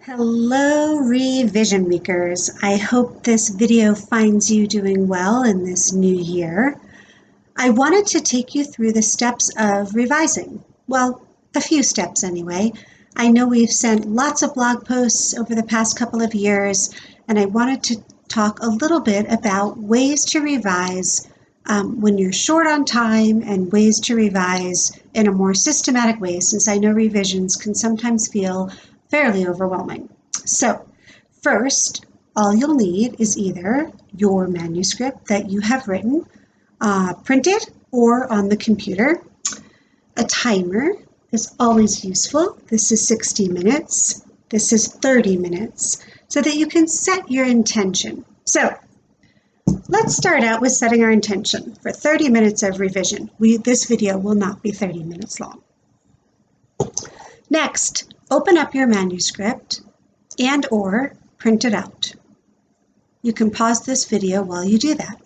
Hello, Revision Weekers. I hope this video finds you doing well in this new year. I wanted to take you through the steps of revising. Well, a few steps anyway. I know we've sent lots of blog posts over the past couple of years, and I wanted to talk a little bit about ways to revise when you're short on time and ways to revise in a more systematic way, since I know revisions can sometimes feel fairly overwhelming. So first, all you'll need is either your manuscript that you have written, printed or on the computer. A timer is always useful. This is 60 minutes. This is 30 minutes, so that you can set your intention. So let's start out with setting our intention for 30 minutes of revision. This video will not be 30 minutes long. Next, open up your manuscript and/or print it out. You can pause this video while you do that.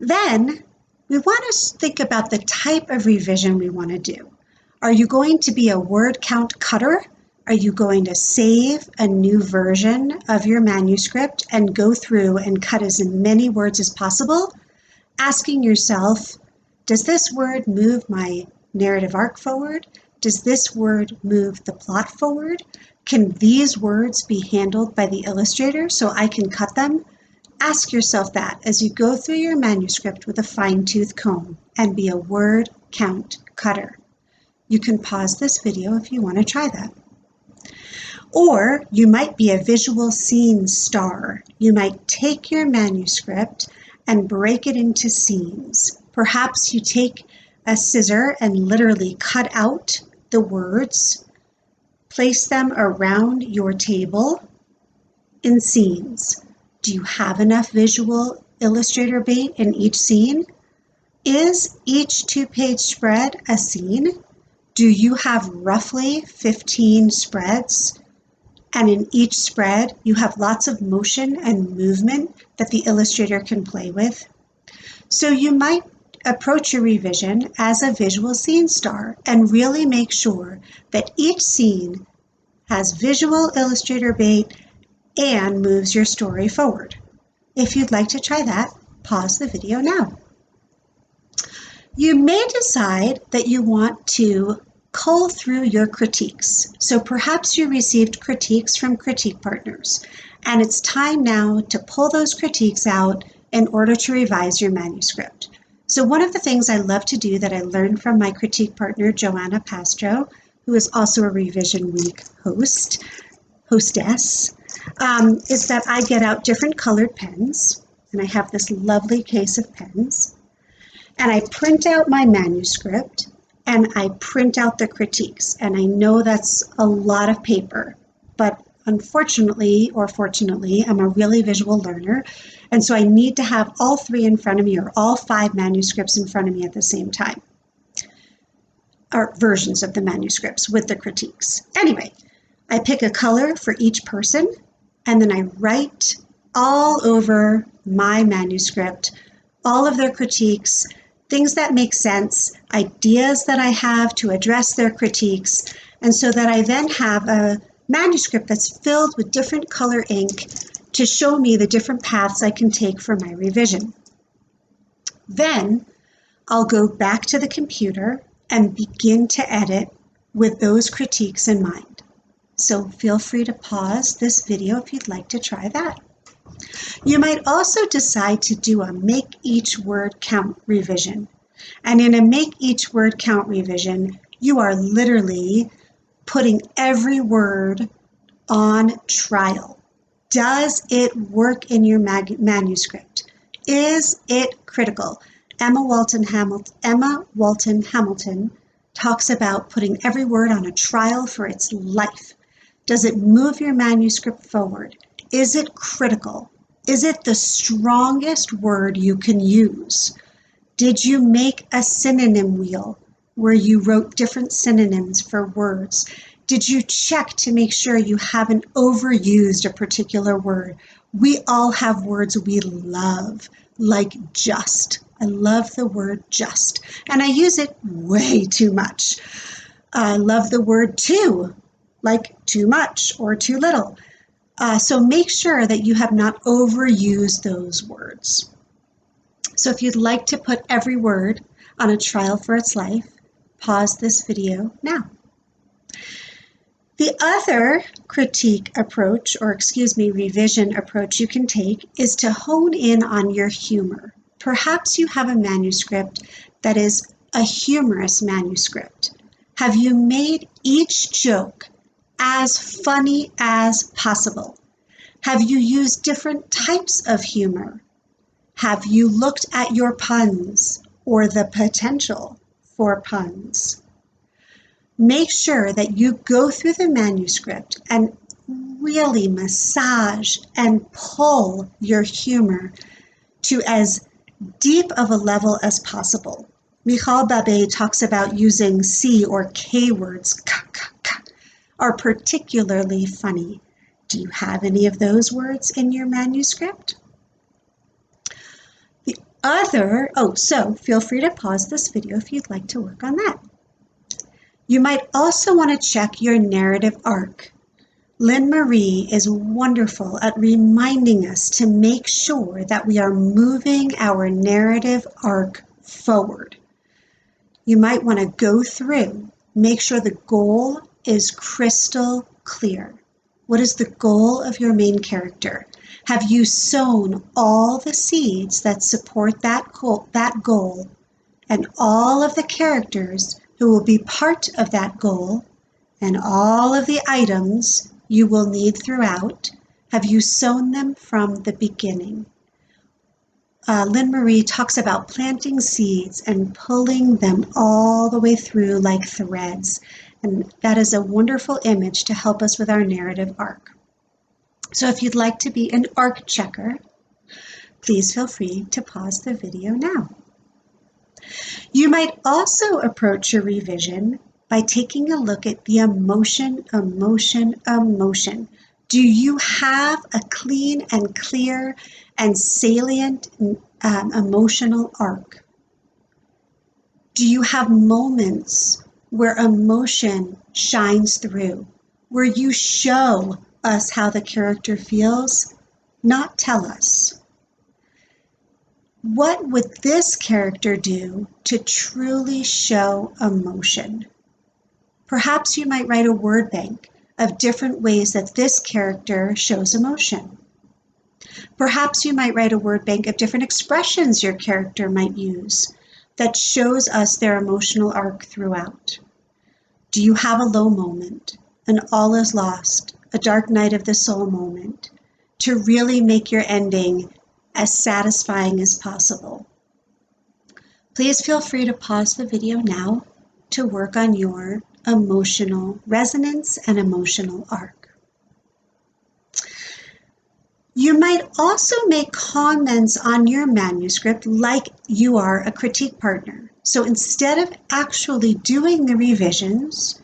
Then, we want to think about the type of revision we want to do. Are you going to be a word count cutter? Are you going to save a new version of your manuscript and go through and cut as many words as possible? Asking yourself, does this word move my narrative arc forward? Does this word move the plot forward? Can these words be handled by the illustrator so I can cut them? Ask yourself that as you go through your manuscript with a fine-tooth comb and be a word count cutter. You can pause this video if you want to try that. Or you might be a visual scene star. You might take your manuscript and break it into scenes. Perhaps you take a scissor and literally cut out the words, place them around your table in scenes. Do you have enough visual illustrator bait in each scene? Is each two-page spread a scene? Do you have roughly 15 spreads? And in each spread, you have lots of motion and movement that the illustrator can play with. So you might approach your revision as a visual scene star and really make sure that each scene has visual illustrator bait and moves your story forward. If you'd like to try that, pause the video now. You may decide that you want to cull through your critiques. So perhaps you received critiques from critique partners, and it's time now to pull those critiques out in order to revise your manuscript. So one of the things I love to do that I learned from my critique partner, Joanna Pastro, who is also a Revision Week hostess, is that I get out different colored pens, and I have this lovely case of pens, and I print out my manuscript, and I print out the critiques. And I know that's a lot of paper, but unfortunately, or fortunately, I'm a really visual learner, and so I need to have all three in front of me, or all 5 manuscripts in front of me at the same time, or versions of the manuscripts with the critiques. Anyway, I pick a color for each person, and then I write all over my manuscript all of their critiques, things that make sense, ideas that I have to address their critiques, and so that I then have a manuscript that's filled with different color ink to show me the different paths I can take for my revision. Then I'll go back to the computer and begin to edit with those critiques in mind. So feel free to pause this video if you'd like to try that. You might also decide to do a make each word count revision. And in a make each word count revision, you are literally putting every word on trial. Does it work in your manuscript? Is it critical? Emma Walton Hamilton talks about putting every word on a trial for its life. Does it move your manuscript forward? Is it critical? Is it the strongest word you can use? Did you make a synonym wheel where you wrote different synonyms for words? Did you check to make sure you haven't overused a particular word? We all have words we love, like just. I love the word just, and I use it way too much. I love the word too. like too much or too little. So make sure that you have not overused those words. So if you'd like to put every word on a trial for its life, pause this video now. The other critique approach, or revision approach you can take is to hone in on your humor. Perhaps you have a manuscript that is a humorous manuscript. Have you made each joke as funny as possible? Have you used different types of humor? Have you looked at your puns or the potential for puns? Make sure that you go through the manuscript and really massage and pull your humor to as deep of a level as possible. Michal Babé talks about using C or K words, are particularly funny. Do you have any of those words in your manuscript? So feel free to pause this video if you'd like to work on that. You might also want to check your narrative arc. Lynn Marie is wonderful at reminding us to make sure that we are moving our narrative arc forward. You might want to go through, make sure the goal is crystal clear. What is the goal of your main character? Have you sown all the seeds that support that goal and all of the characters who will be part of that goal and all of the items you will need throughout? Have you sown them from the beginning? Lynn Marie talks about planting seeds and pulling them all the way through like threads. And that is a wonderful image to help us with our narrative arc. So if you'd like to be an arc checker, please feel free to pause the video now. You might also approach your revision by taking a look at the emotion. Do you have a clean and clear and salient emotional arc? Do you have moments where emotion shines through, where you show us how the character feels, not tell us? What would this character do to truly show emotion? Perhaps you might write a word bank of different ways that this character shows emotion. Perhaps you might write a word bank of different expressions your character might use that shows us their emotional arc throughout. Do you have a low moment, an all is lost, a dark night of the soul moment, to really make your ending as satisfying as possible? Please feel free to pause the video now to work on your emotional resonance and emotional arc. You might also make comments on your manuscript like you are a critique partner. So instead of actually doing the revisions,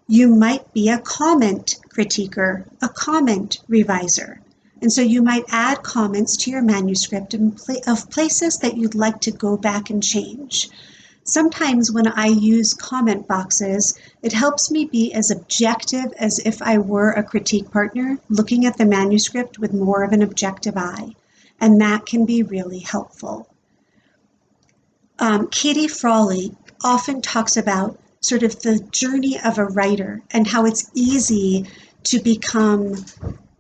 you might be a comment critiquer, a comment reviser. And so you might add comments to your manuscript of places that you'd like to go back and change. Sometimes when I use comment boxes, it helps me be as objective as if I were a critique partner, looking at the manuscript with more of an objective eye. And that can be really helpful. Katie Frawley often talks about sort of the journey of a writer and how it's easy to become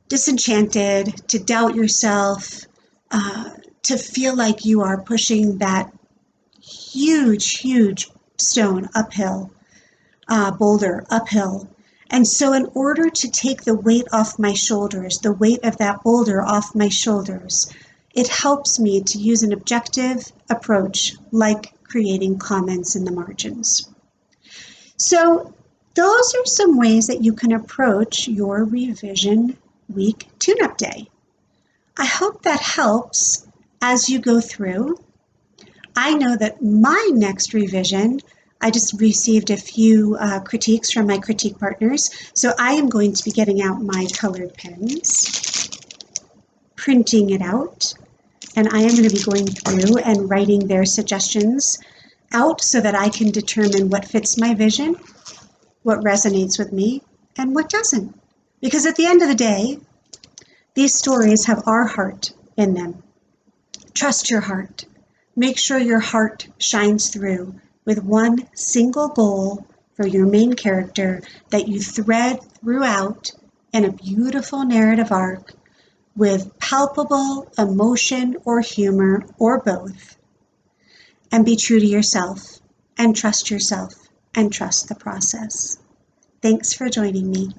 disenchanted, to doubt yourself, to feel like you are pushing that huge stone uphill, boulder uphill. And so in order to take the weight off my shoulders, the weight of that boulder off my shoulders, it helps me to use an objective approach like creating comments in the margins. So those are some ways that you can approach your revision week tune-up day. I hope that helps as you go through. I know that my next revision, I just received a few critiques from my critique partners, so I am going to be getting out my colored pens, printing it out, and I am going to be going through and writing their suggestions out so that I can determine what fits my vision, what resonates with me, and what doesn't. Because at the end of the day, these stories have our heart in them. Trust your heart. Make sure your heart shines through with one single goal for your main character that you thread throughout in a beautiful narrative arc with palpable emotion or humor or both. And be true to yourself and trust the process. Thanks for joining me.